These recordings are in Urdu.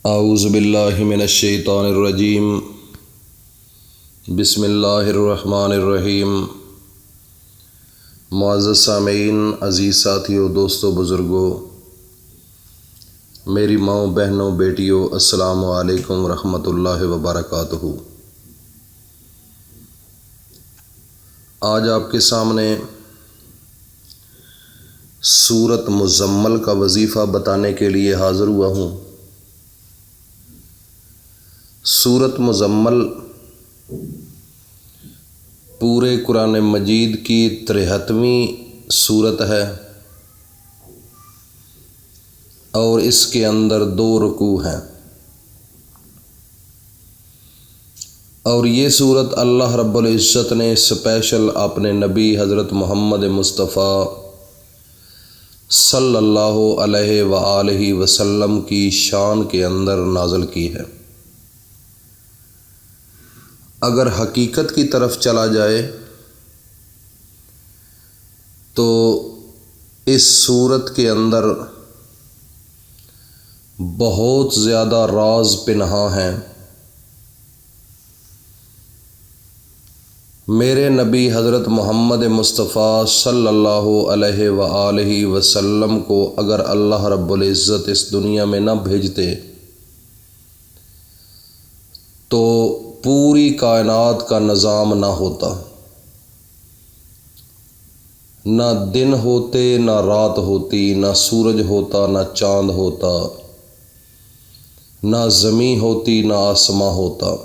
اعوذ باللہ من الشیطان الرجیم بسم اللہ الرحمن الرحیم۔ معزز سامعین، عزیز ساتھیوں، دوستوں، بزرگوں، میری ماؤں، بہنوں، بیٹیوں، السلام علیکم ورحمۃ اللہ وبرکاتہ۔ آج آپ کے سامنے سورۃ مزمل کا وظیفہ بتانے کے لیے حاضر ہوا ہوں۔ سورۃ مزمل پورے قرآن مجید کی 63ویں سورت ہے اور اس کے اندر 2 رکوع ہیں، اور یہ سورت اللہ رب العزت نے اسپیشل اپنے نبی حضرت محمد مصطفیٰ صلی اللہ علیہ وآلہ وسلم کی شان کے اندر نازل کی ہے۔ اگر حقیقت کی طرف چلا جائے تو اس سورت کے اندر بہت زیادہ راز پنہاں ہیں۔ میرے نبی حضرت محمد مصطفیٰ صلی اللہ علیہ وآلہ وسلم کو اگر اللہ رب العزت اس دنیا میں نہ بھیجتے تو پوری کائنات کا نظام نہ ہوتا، نہ دن ہوتے، نہ رات ہوتی، نہ سورج ہوتا، نہ چاند ہوتا، نہ زمین ہوتی، نہ آسماں ہوتا،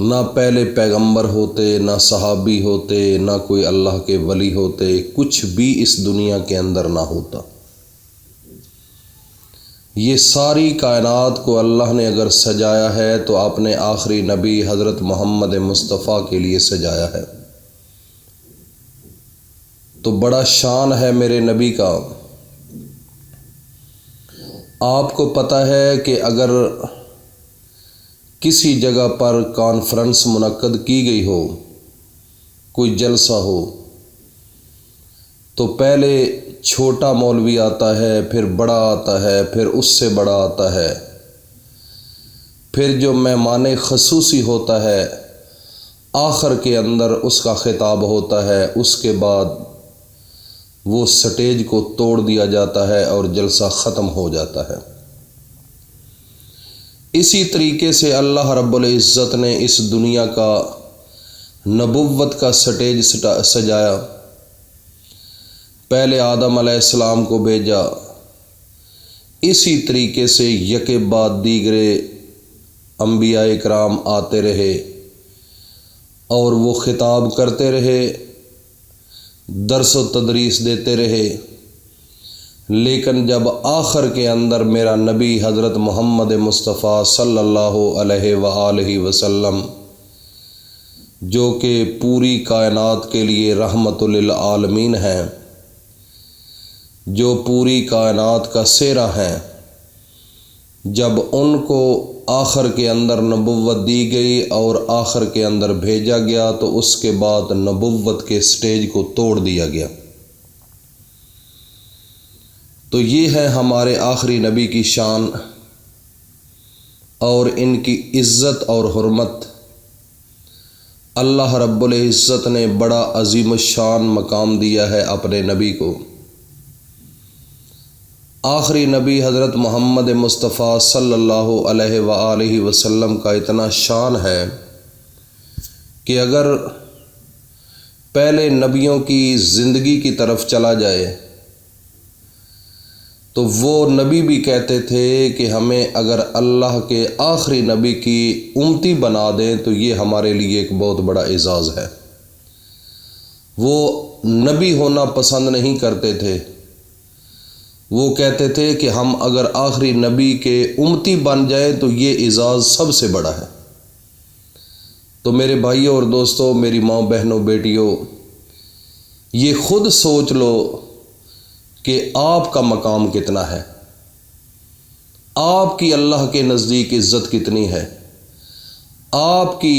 نہ پہلے پیغمبر ہوتے، نہ صحابی ہوتے، نہ کوئی اللہ کے ولی ہوتے، کچھ بھی اس دنیا کے اندر نہ ہوتا۔ یہ ساری کائنات کو اللہ نے اگر سجایا ہے تو اپنے آخری نبی حضرت محمد مصطفیٰ کے لیے سجایا ہے۔ تو بڑا شان ہے میرے نبی کا۔ آپ کو پتہ ہے کہ اگر کسی جگہ پر کانفرنس منعقد کی گئی ہو، کوئی جلسہ ہو، تو پہلے چھوٹا مولوی آتا ہے، پھر بڑا آتا ہے، پھر اس سے بڑا آتا ہے، پھر جو مہمان خصوصی ہوتا ہے آخر کے اندر اس کا خطاب ہوتا ہے، اس کے بعد وہ سٹیج کو توڑ دیا جاتا ہے اور جلسہ ختم ہو جاتا ہے۔ اسی طریقے سے اللہ رب العزت نے اس دنیا کا نبوت کا سٹیج سجایا۔ پہلے آدم علیہ السلام کو بھیجا، اسی طریقے سے یکے بعد دیگرے انبیاء کرام آتے رہے اور وہ خطاب کرتے رہے، درس و تدریس دیتے رہے، لیکن جب آخر کے اندر میرا نبی حضرت محمد مصطفیٰ صلی اللہ علیہ وآلہ وسلم، جو کہ پوری کائنات کے لیے رحمت للعالمین ہیں، جو پوری کائنات کا سہرا ہیں، جب ان کو آخر کے اندر نبوت دی گئی اور آخر کے اندر بھیجا گیا تو اس کے بعد نبوت کے سٹیج کو توڑ دیا گیا۔ تو یہ ہے ہمارے آخری نبی کی شان اور ان کی عزت اور حرمت۔ اللہ رب العزت نے بڑا عظیم الشان مقام دیا ہے اپنے نبی کو۔ آخری نبی حضرت محمد مصطفیٰ صلی اللہ علیہ وآلہ وسلم کا اتنا شان ہے کہ اگر پہلے نبیوں کی زندگی کی طرف چلا جائے تو وہ نبی بھی کہتے تھے کہ ہمیں اگر اللہ کے آخری نبی کی امتی بنا دیں تو یہ ہمارے لیے ایک بہت بڑا اعزاز ہے۔ وہ نبی ہونا پسند نہیں کرتے تھے، وہ کہتے تھے کہ ہم اگر آخری نبی کے امتی بن جائیں تو یہ اعزاز سب سے بڑا ہے۔ تو میرے بھائیوں اور دوستوں، میری ماں، بہنوں، بیٹیوں، یہ خود سوچ لو کہ آپ کا مقام کتنا ہے، آپ کی اللہ کے نزدیک عزت کتنی ہے، آپ کی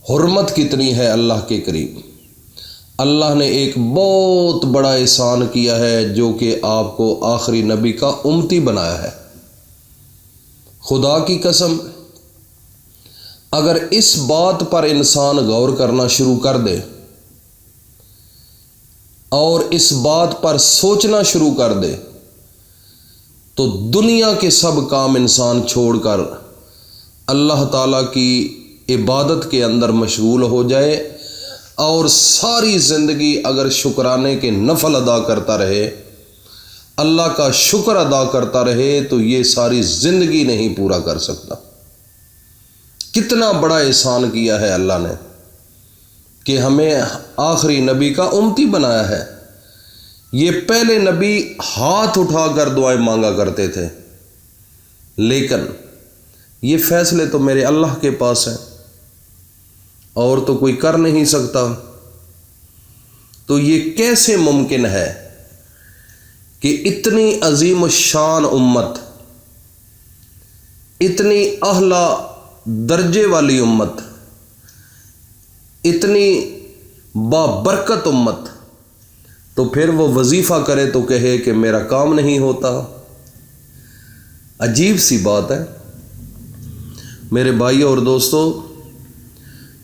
حرمت کتنی ہے اللہ کے قریب۔ اللہ نے ایک بہت بڑا احسان کیا ہے جو کہ آپ کو آخری نبی کا امتی بنایا ہے۔ خدا کی قسم، اگر اس بات پر انسان غور کرنا شروع کر دے اور اس بات پر سوچنا شروع کر دے تو دنیا کے سب کام انسان چھوڑ کر اللہ تعالیٰ کی عبادت کے اندر مشغول ہو جائے اور ساری زندگی اگر شکرانے کے نفل ادا کرتا رہے، اللہ کا شکر ادا کرتا رہے، تو یہ ساری زندگی نہیں پورا کر سکتا۔ کتنا بڑا احسان کیا ہے اللہ نے کہ ہمیں آخری نبی کا امتی بنایا ہے۔ یہ پہلے نبی ہاتھ اٹھا کر دعائیں مانگا کرتے تھے، لیکن یہ فیصلے تو میرے اللہ کے پاس ہیں اور تو کوئی کر نہیں سکتا۔ تو یہ کیسے ممکن ہے کہ اتنی عظیم الشان امت، اتنی اعلیٰ درجے والی امت، اتنی بابرکت امت، تو پھر وہ وظیفہ کرے تو کہے کہ میرا کام نہیں ہوتا؟ عجیب سی بات ہے۔ میرے بھائیوں اور دوستوں،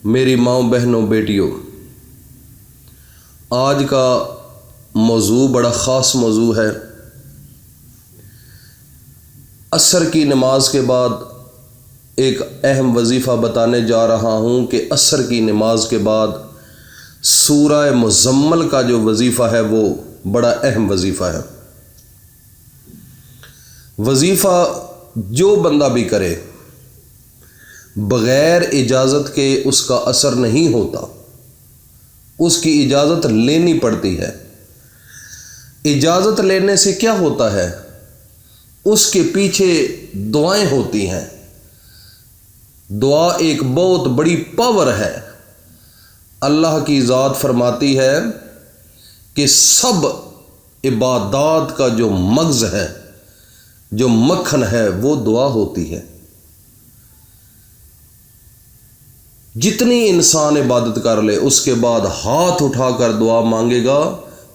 میری ماؤں، بہنوں، بیٹیوں، آج کا موضوع بڑا خاص موضوع ہے۔ عصر کی نماز کے بعد ایک اہم وظیفہ بتانے جا رہا ہوں کہ عصر کی نماز کے بعد سورہ مزمل کا جو وظیفہ ہے وہ بڑا اہم وظیفہ ہے۔ وظیفہ جو بندہ بھی کرے بغیر اجازت کے اس کا اثر نہیں ہوتا، اس کی اجازت لینی پڑتی ہے۔ اجازت لینے سے کیا ہوتا ہے؟ اس کے پیچھے دعائیں ہوتی ہیں۔ دعا ایک بہت بڑی پاور ہے۔ اللہ کی ذات فرماتی ہے کہ سب عبادات کا جو مغز ہے، جو مکھن ہے، وہ دعا ہوتی ہے۔ جتنی انسان عبادت کر لے اس کے بعد ہاتھ اٹھا کر دعا مانگے گا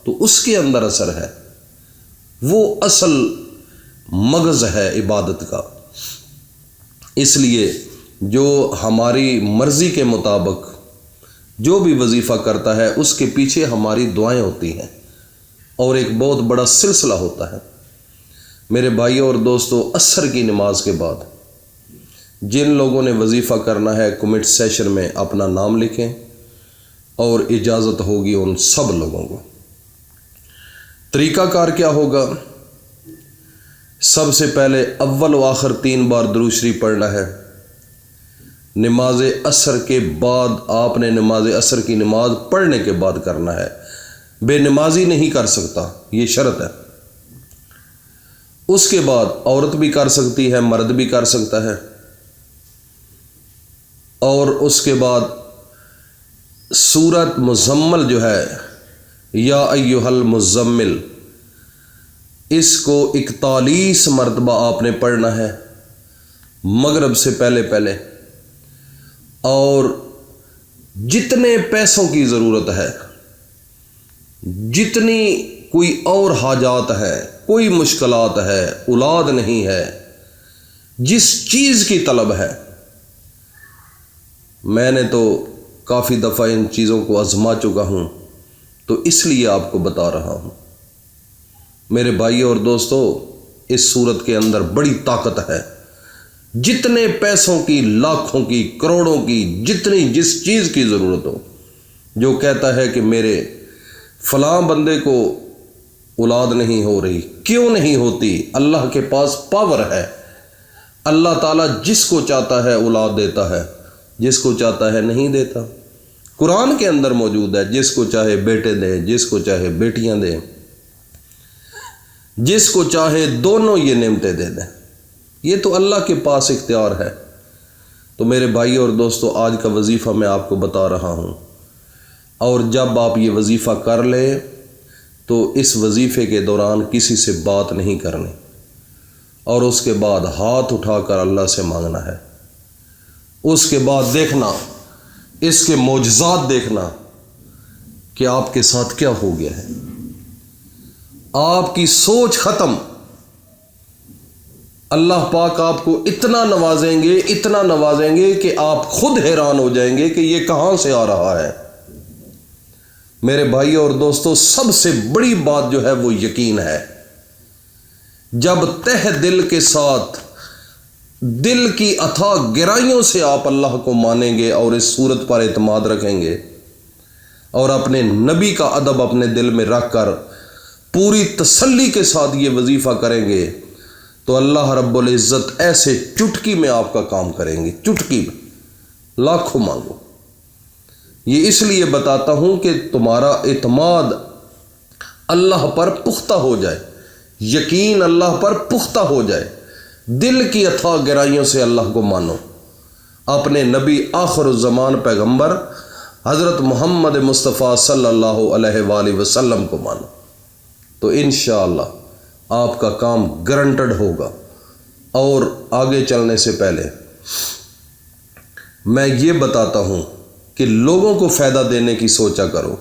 تو اس کے اندر اثر ہے، وہ اصل مغز ہے عبادت کا۔ اس لیے جو ہماری مرضی کے مطابق جو بھی وظیفہ کرتا ہے اس کے پیچھے ہماری دعائیں ہوتی ہیں اور ایک بہت بڑا سلسلہ ہوتا ہے۔ میرے بھائیوں اور دوستوں، عصر کی نماز کے بعد جن لوگوں نے وظیفہ کرنا ہے کمنٹ سیشن میں اپنا نام لکھیں اور اجازت ہوگی ان سب لوگوں کو۔ طریقہ کار کیا ہوگا؟ سب سے پہلے اول و آخر 3 بار درود شریف پڑھنا ہے۔ نماز عصر کے بعد آپ نے نماز عصر کی نماز پڑھنے کے بعد کرنا ہے، بے نمازی نہیں کر سکتا، یہ شرط ہے۔ اس کے بعد عورت بھی کر سکتی ہے، مرد بھی کر سکتا ہے، اور اس کے بعد سورۃ مزمل جو ہے، یا ایھا المزمل، اس کو 41 مرتبہ آپ نے پڑھنا ہے مغرب سے پہلے، اور جتنے پیسوں کی ضرورت ہے، جتنی کوئی اور حاجات ہے، کوئی مشکلات ہے، اولاد نہیں ہے، جس چیز کی طلب ہے، میں نے تو کافی دفعہ ان چیزوں کو آزما چکا ہوں تو اس لیے آپ کو بتا رہا ہوں۔ میرے بھائیوں اور دوستوں، اس صورت کے اندر بڑی طاقت ہے۔ جتنے پیسوں کی، لاکھوں کی، کروڑوں کی، جتنی جس چیز کی ضرورت ہو، جو کہتا ہے کہ میرے فلاں بندے کو اولاد نہیں ہو رہی، کیوں نہیں ہوتی؟ اللہ کے پاس پاور ہے۔ اللہ تعالیٰ جس کو چاہتا ہے اولاد دیتا ہے، جس کو چاہتا ہے نہیں دیتا۔ قرآن کے اندر موجود ہے، جس کو چاہے بیٹے دے، جس کو چاہے بیٹیاں دے، جس کو چاہے دونوں یہ نعمتیں دے دیں۔ یہ تو اللہ کے پاس اختیار ہے۔ تو میرے بھائی اور دوستو، آج کا وظیفہ میں آپ کو بتا رہا ہوں، اور جب آپ یہ وظیفہ کر لیں تو اس وظیفے کے دوران کسی سے بات نہیں کرنی، اور اس کے بعد ہاتھ اٹھا کر اللہ سے مانگنا ہے۔ اس کے بعد دیکھنا، اس کے معجزات دیکھنا کہ آپ کے ساتھ کیا ہو گیا ہے، آپ کی سوچ ختم۔ اللہ پاک آپ کو اتنا نوازیں گے کہ آپ خود حیران ہو جائیں گے کہ یہ کہاں سے آ رہا ہے۔ میرے بھائیوں اور دوستوں، سب سے بڑی بات جو ہے وہ یقین ہے۔ جب تہ دل کے ساتھ دل کی اتھاہ گہرائیوں سے آپ اللہ کو مانیں گے اور اس صورت پر اعتماد رکھیں گے اور اپنے نبی کا ادب اپنے دل میں رکھ کر پوری تسلی کے ساتھ یہ وظیفہ کریں گے تو اللہ رب العزت ایسے چٹکی میں آپ کا کام کریں گے، چٹکی میں، لاکھوں مانگو۔ یہ اس لیے بتاتا ہوں کہ تمہارا اعتماد اللہ پر پختہ ہو جائے، یقین اللہ پر پختہ ہو جائے، دل کی اتھاہ گہرائیوں سے اللہ کو مانو، اپنے نبی آخر الزمان پیغمبر حضرت محمد مصطفیٰ صلی اللہ علیہ وآلہ وسلم کو مانو، تو انشاءاللہ آپ کا کام گارنٹڈ ہوگا۔ اور آگے چلنے سے پہلے میں یہ بتاتا ہوں کہ لوگوں کو فائدہ دینے کی سوچا کرو،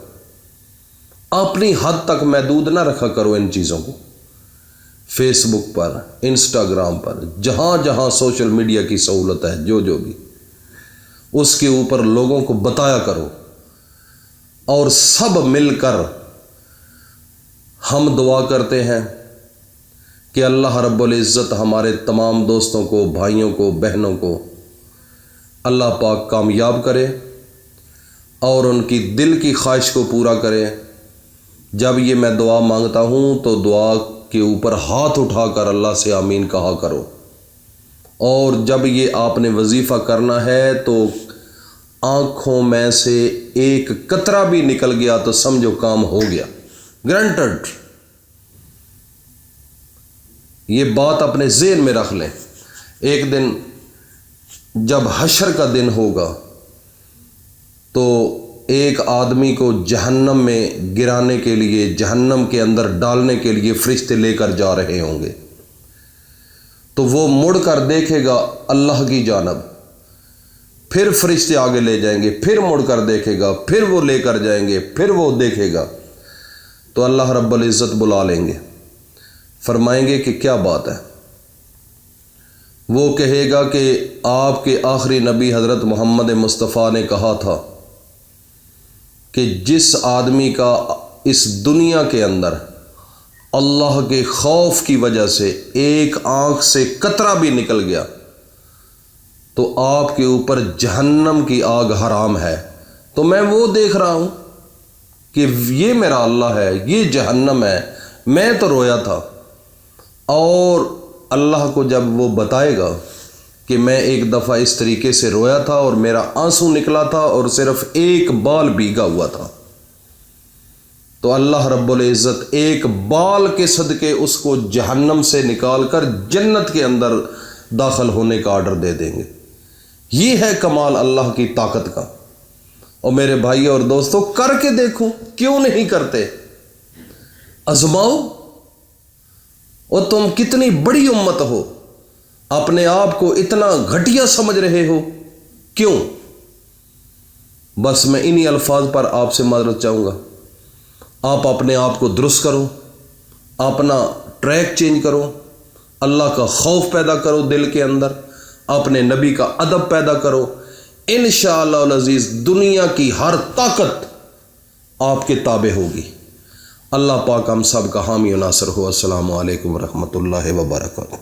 اپنی حد تک محدود نہ رکھا کرو ان چیزوں کو۔ فیس بک پر، انسٹاگرام پر، جہاں جہاں سوشل میڈیا کی سہولت ہے، جو بھی اس کے اوپر لوگوں کو بتایا کرو، اور سب مل کر ہم دعا کرتے ہیں کہ اللہ رب العزت ہمارے تمام دوستوں کو، بھائیوں کو، بہنوں کو اللہ پاک کامیاب کرے اور ان کی دل کی خواہش کو پورا کرے۔ جب یہ میں دعا مانگتا ہوں تو دعا کے اوپر ہاتھ اٹھا کر اللہ سے آمین کہا کرو، اور جب یہ آپ نے وظیفہ کرنا ہے تو آنکھوں میں سے ایک قطرہ بھی نکل گیا تو سمجھو کام ہو گیا، گرانٹڈ۔ یہ بات اپنے ذہن میں رکھ لیں۔ ایک دن جب حشر کا دن ہوگا تو ایک آدمی کو جہنم میں گرانے کے لیے، جہنم کے اندر ڈالنے کے لیے فرشتے لے کر جا رہے ہوں گے، تو وہ مڑ کر دیکھے گا اللہ کی جانب، پھر فرشتے آگے لے جائیں گے، پھر مڑ کر دیکھے گا، پھر وہ لے کر جائیں گے، پھر وہ دیکھے گا، تو اللہ رب العزت بلا لیں گے، فرمائیں گے کہ کیا بات ہے؟ وہ کہے گا کہ آپ کے آخری نبی حضرت محمد مصطفیٰ نے کہا تھا کہ جس آدمی کا اس دنیا کے اندر اللہ کے خوف کی وجہ سے ایک آنکھ سے قطرہ بھی نکل گیا تو آپ کے اوپر جہنم کی آگ حرام ہے۔ تو میں وہ دیکھ رہا ہوں کہ یہ میرا اللہ ہے، یہ جہنم ہے، میں تو رویا تھا۔ اور اللہ کو جب وہ بتائے گا کہ میں ایک دفعہ اس طریقے سے رویا تھا اور میرا آنسو نکلا تھا اور صرف ایک بال بھیگا ہوا تھا، تو اللہ رب العزت ایک بال کے صدقے اس کو جہنم سے نکال کر جنت کے اندر داخل ہونے کا آرڈر دے دیں گے۔ یہ ہے کمال اللہ کی طاقت کا۔ اور میرے بھائی اور دوستوں، کر کے دیکھو، کیوں نہیں کرتے؟ آزماؤ۔ اور تم کتنی بڑی امت ہو، اپنے آپ کو اتنا گھٹیا سمجھ رہے ہو، کیوں؟ بس میں انہی الفاظ پر آپ سے معذرت چاہوں گا، آپ اپنے آپ کو درست کرو، اپنا ٹریک چینج کرو، اللہ کا خوف پیدا کرو دل کے اندر، اپنے نبی کا ادب پیدا کرو، انشاءاللہ العزیز دنیا کی ہر طاقت آپ کے تابع ہوگی۔ اللہ پاک ہم سب کا حامی و ناصر ہو۔ السلام علیکم ورحمۃ اللہ وبرکاتہ۔